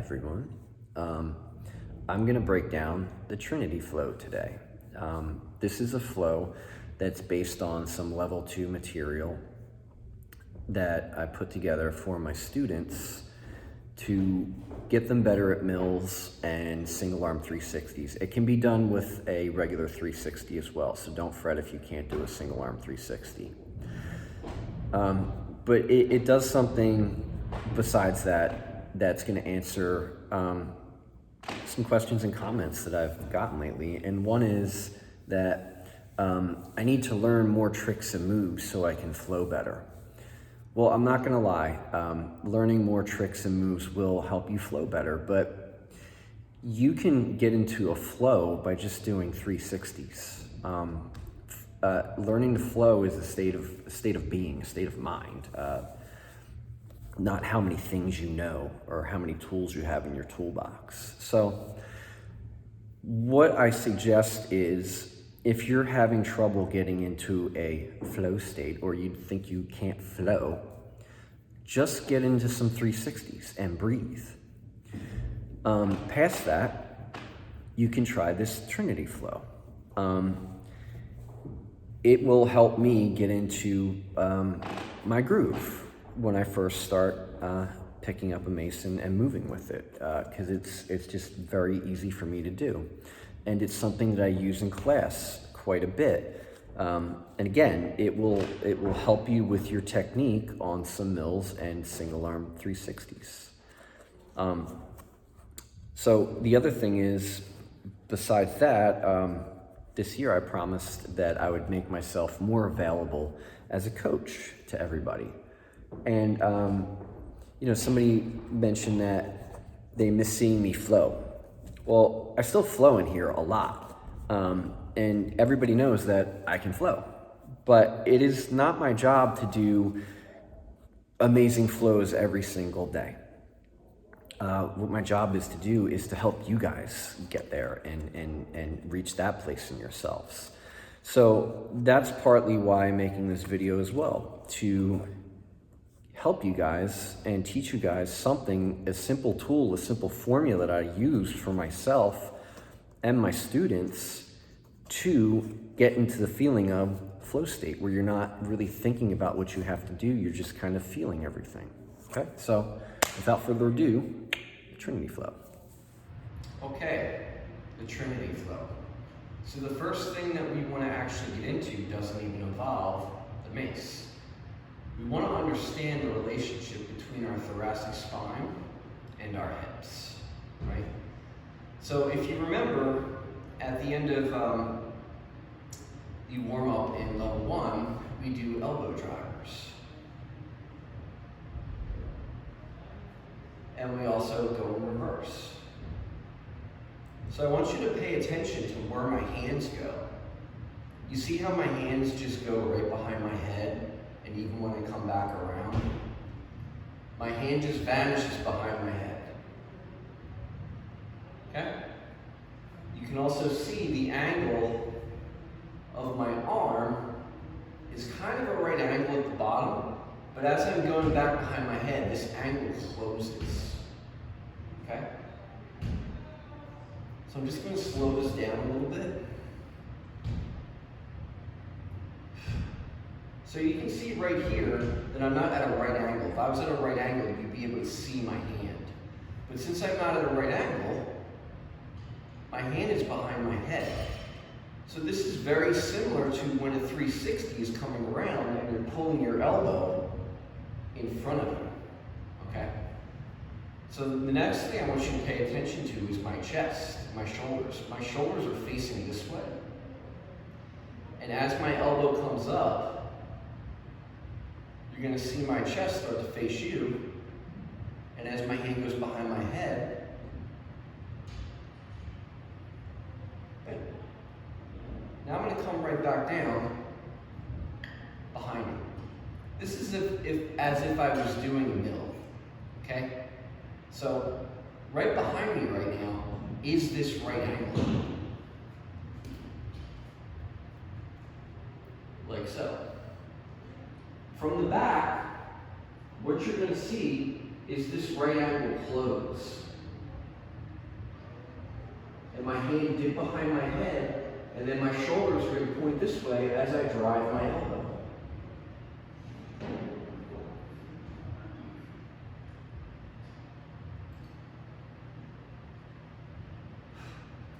everyone. I'm going to break down the trinity flow today. This is a flow that's based on some level 2 material that I put together for my students to get them better at mills and single arm 360s. It can be done with a regular 360 as well, so don't fret if you can't do a single arm 360. But it does something besides that's going to answer some questions and comments that I've gotten lately. And one is that I need to learn more tricks and moves so I can flow better. Well, I'm not gonna lie, learning more tricks and moves will help you flow better, but you can get into a flow by just doing 360s. Learning to flow is a state of being, a state of mind, not how many things you know or how many tools you have in your toolbox. So what I suggest is, if you're having trouble getting into a flow state or you think you can't flow, just get into some 360s and breathe. Past that, you can try this trinity flow. It will help me get into my groove when I first start picking up a mace and moving with it, because it's just very easy for me to do. And it's something that I use in class quite a bit. And again, it will help you with your technique on some mills and single arm 360s. So the other thing is, besides that, this year I promised that I would make myself more available as a coach to everybody. And somebody mentioned that they miss seeing me flow. Well, I still flow in here a lot, and everybody knows that I can flow, but it is not my job to do amazing flows every single day. What my job is to do is to help you guys get there and reach that place in yourselves. So that's partly why I'm making this video as well, to help you guys and teach you guys something, a simple tool, a simple formula that I use for myself and my students to get into the feeling of flow state, where you're not really thinking about what you have to do, you're just kind of feeling everything. Okay, so without further ado, the trinity flow. Okay, the trinity flow. So the first thing that we want to actually get into doesn't even involve the mace. We want to understand the relationship between our thoracic spine and our hips, right? So if you remember, at the end of the warm-up in level 1, we do elbow drivers. And we also go in reverse. So I want you to pay attention to where my hands go. You see how my hands just go right behind my head? And even when I come back around, my hand just vanishes behind my head. Okay? You can also see the angle of my arm is kind of a right angle at the bottom, but as I'm going back behind my head, this angle closes. Okay? So I'm just going to slow this down a little bit. So you can see right here that I'm not at a right angle. If I was at a right angle, you'd be able to see my hand. But since I'm not at a right angle, my hand is behind my head. So this is very similar to when a 360 is coming around and you're pulling your elbow in front of you, okay? So the next thing I want you to pay attention to is my chest, my shoulders. My shoulders are facing this way. And as my elbow comes up, you're going to see my chest start to face you, and as my hand goes behind my head, okay. Now I'm going to come right back down behind you. This is as if I was doing a mill, okay? So right behind me right now is this right angle, like so. From the back, what you're going to see is this right angle close. my hand dip behind my head, and then my shoulders are going to point this way as I drive my elbow.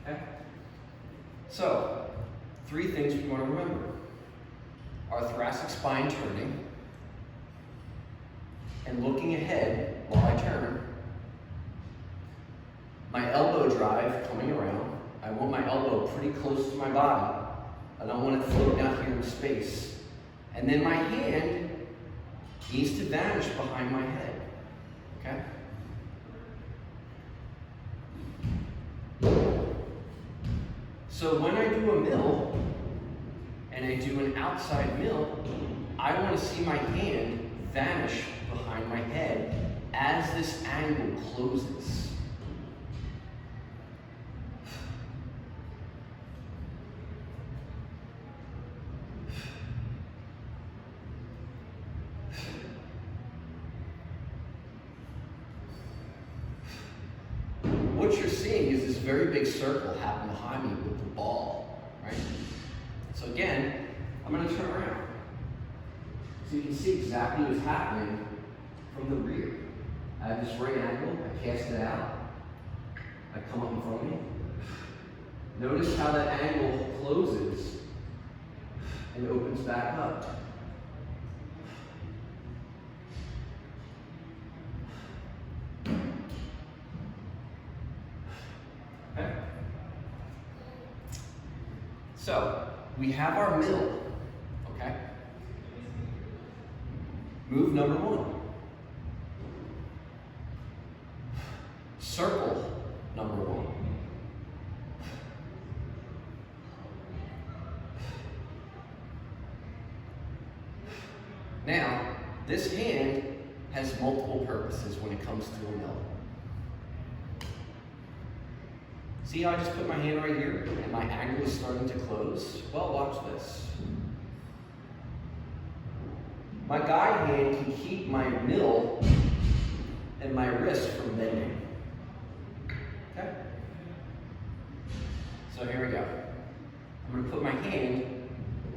Okay? So, 3 things we want to remember. Our thoracic spine turning, and looking ahead while I turn. My elbow drive coming around. I want my elbow pretty close to my body. I don't want it floating out here in space. And then my hand needs to vanish behind my head. Okay? So when I do a mill, and I do an outside mill, I want to see my hand vanish behind my head as this angle closes. What you're seeing is this very big circle happen behind me with the ball, right? So again, I'm going to turn around. So you can see exactly what's happening from the rear. I have this right angle, I cast it out, I come up in front of me. Notice how that angle closes and opens back up. Okay? So, we have our mill, okay? Move number 1. Circle number 1. Now, this hand has multiple purposes when it comes to a mill. See how I just put my hand right here and my angle is starting to close? Well, watch this. My guide hand can keep my mill and my wrist from bending. Okay? So here we go. I'm going to put my hand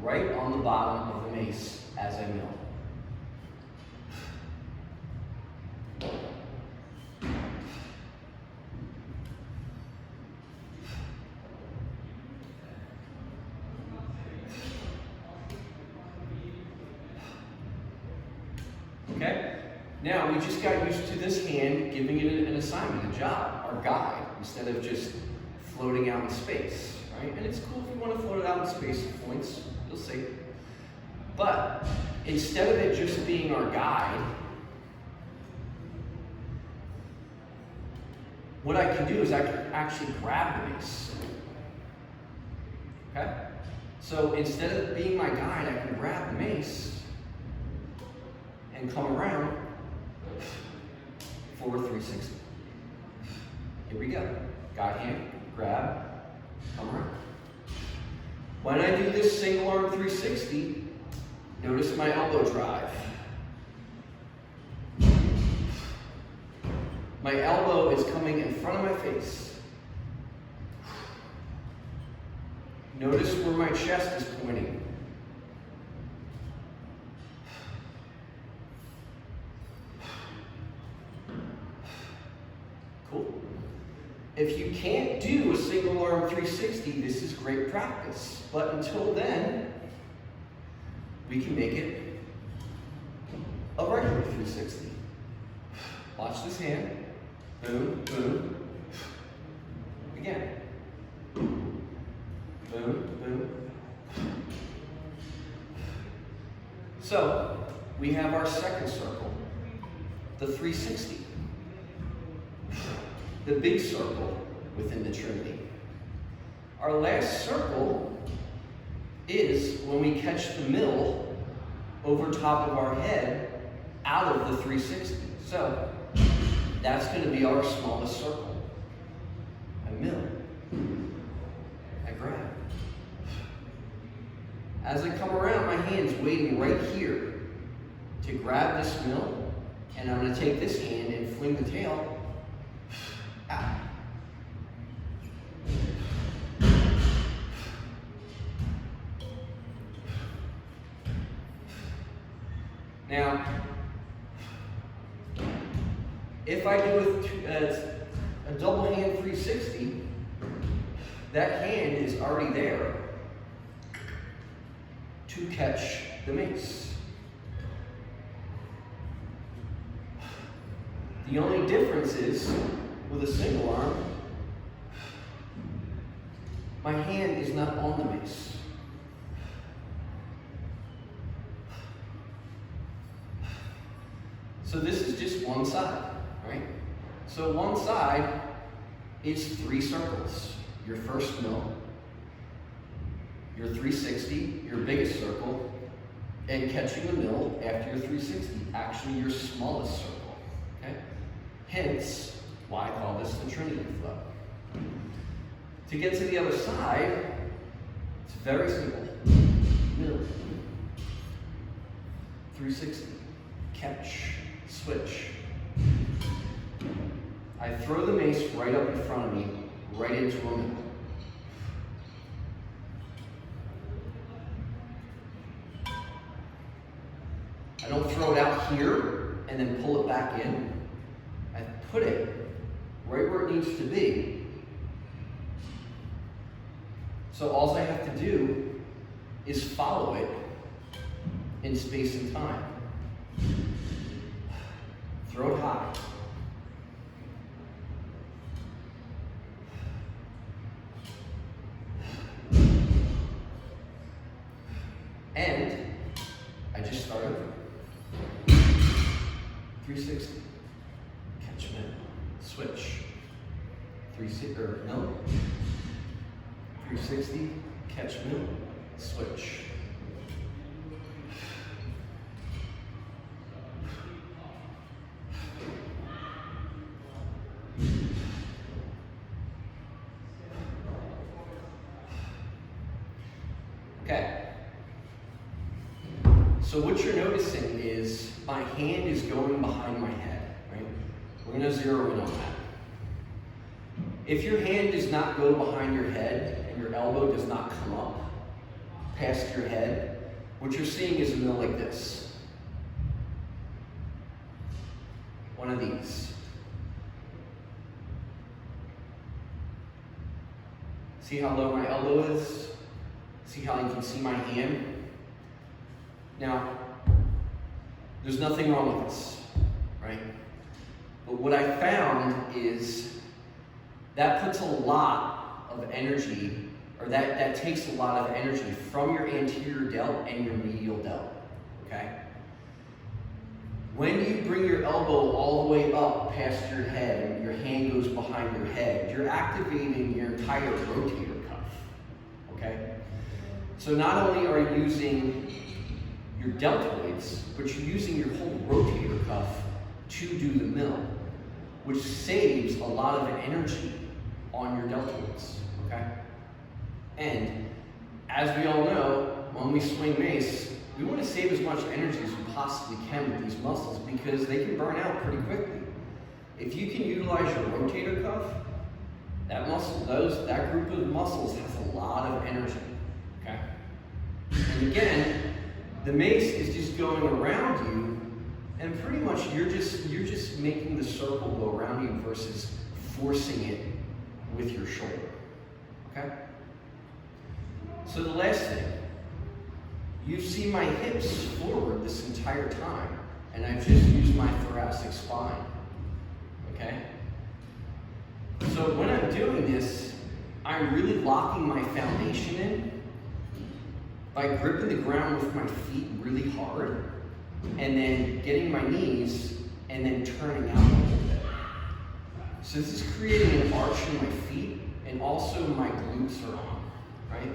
right on the bottom of the mace as I mill. Okay? Now, we just got used to this hand giving it an assignment, a job, our guide, instead of just floating out in space, right? And it's cool if you want to float it out in space at points, you'll see. But instead of it just being our guide, what I can do is I can actually grab the mace. Okay? So instead of being my guide, I can grab the mace and come around for 360. Here we go. Guide hand, grab, come around. When I do this single arm 360, notice my elbow drive. My elbow is coming in front of my face. Notice where my chest is pointing. Cool. If you can't do a single arm 360, this is great practice. But until then, we can make it a regular 360. Watch this hand. Boom, boom. Again. Boom, boom. So, we have our second circle, the 360. The big circle within the trinity. Our last circle is when we catch the mill over top of our head out of the 360. So that's going to be our smallest circle. I mill. I grab. As I come around, my hand's waiting right here to grab this mill, and I'm going to take this hand and fling the tail out. Now, if I do a double hand 360, that hand is already there to catch the mace. The only difference is, with a single arm, my hand is not on the mace. So this is just one side, right? So one side is 3 circles. Your first mill, your 360, your biggest circle, and catching the mill after your 360, actually your smallest circle, okay? Hence, why I call this the trinity flow. To get to the other side, it's very simple. Mill, 360, catch, switch. I throw the mace right up in front of me, right into a mill. I don't throw it out here and then pull it back in. I put it right where it needs to be. So all I have to do is follow it in space and time. Throw it high. And I just start over. 360. Catch middle. Switch. 360, or no. 360. Catch middle. Switch. Okay. So what you're noticing is my hand is going behind my head, right? We're going to zero in on that. If your hand does not go behind your head and your elbow does not come up past your head, what you're seeing is a mill like this. One of these. See how low my elbow is? See how you can see my hand? Now, there's nothing wrong with this, right? But what I found is that puts a lot of energy, or that takes a lot of energy from your anterior delt and your medial delt, okay? When you bring your elbow all the way up past your head and your hand goes behind your head, you're activating your entire rotator cuff, okay? So not only are you using your deltoids, but you're using your whole rotator cuff to do the mill, which saves a lot of energy on your deltoids, okay? And as we all know, when we swing mace, we want to save as much energy as we possibly can with these muscles because they can burn out pretty quickly. If you can utilize your rotator cuff, that muscle, that group of muscles has a lot of energy, okay? And again, the mace is just going around you, and pretty much you're just making the circle go around you versus forcing it with your shoulder, okay? So the last thing, you see my hips forward this entire time, and I've just used my thoracic spine, okay? So when I'm doing this, I'm really locking my foundation in by gripping the ground with my feet really hard, and then getting my knees, and then turning out a little bit. So this is creating an arch in my feet, and also my glutes are on, right?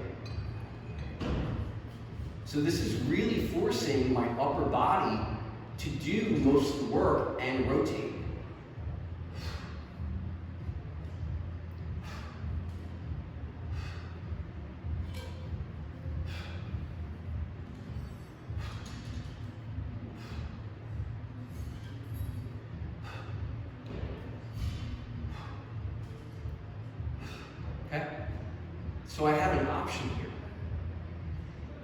So this is really forcing my upper body to do most of the work and rotate. Okay? So I have an option here.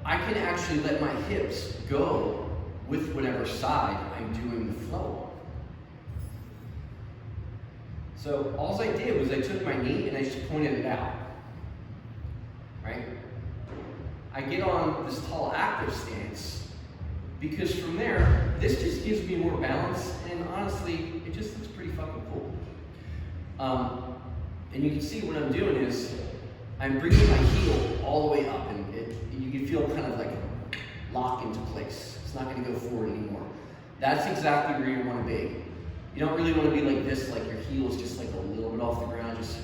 I can actually let my hips go with whatever side I'm doing the flow on. So all I did was I took my knee and I just pointed it out, right? I get on this tall active stance because from there, this just gives me more balance, and honestly, it just looks pretty fucking cool. And you can see what I'm doing is I'm bringing my heel all the way up, and you can feel kind of like lock into place. It's not going to go forward anymore. That's exactly where you want to be. You don't really want to be like this, like your heel is just like a little bit off the ground, just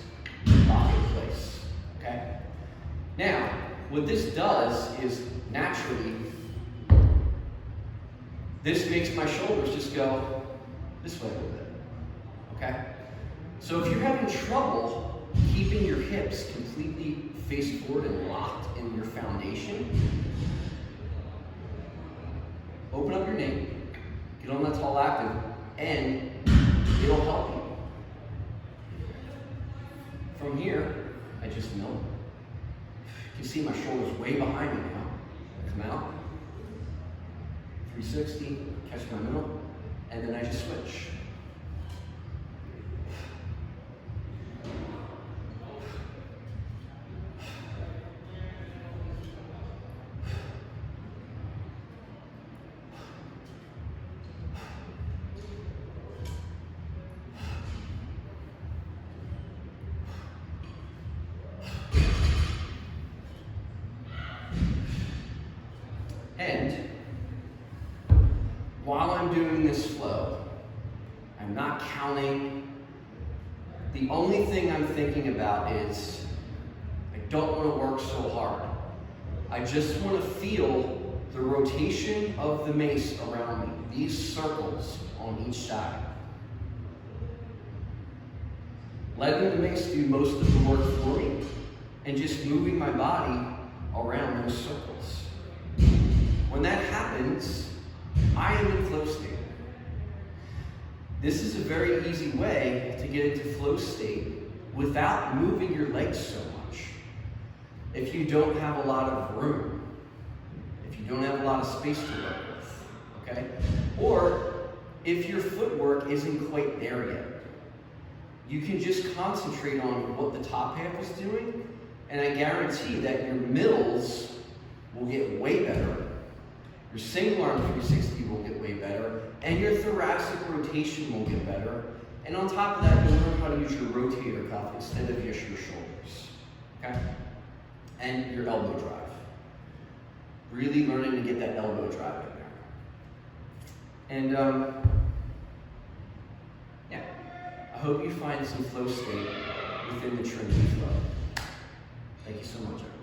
lock in place, okay? Now, what this does is naturally, this makes my shoulders just go this way a little bit, okay? So if you're having trouble keeping your hips completely face forward and locked in your foundation, open up your knee, get on that tall active, and it'll help you. From here, I just know. You can see my shoulders way behind me now. Come out, 360, catch my middle, and then I just switch. And while I'm doing this flow, I'm not counting. The only thing I'm thinking about is I don't want to work so hard. I just want to feel the rotation of the mace around me, these circles on each side. Letting the mace do most of the work for me and just moving my body around those circles. When that happens, I am in flow state. This is a very easy way to get into flow state without moving your legs so much. If you don't have a lot of room, if you don't have a lot of space to work with, okay? Or if your footwork isn't quite there yet, you can just concentrate on what the top half is doing, and I guarantee that your middles will get way better. Your single arm 360 will get way better, and your thoracic rotation will get better. And on top of that, you'll learn how to use your rotator cuff instead of just your shoulders, okay? And your elbow drive. Really learning to get that elbow drive in there. And yeah, I hope you find some flow state within the Trinity flow. Thank you so much, everyone.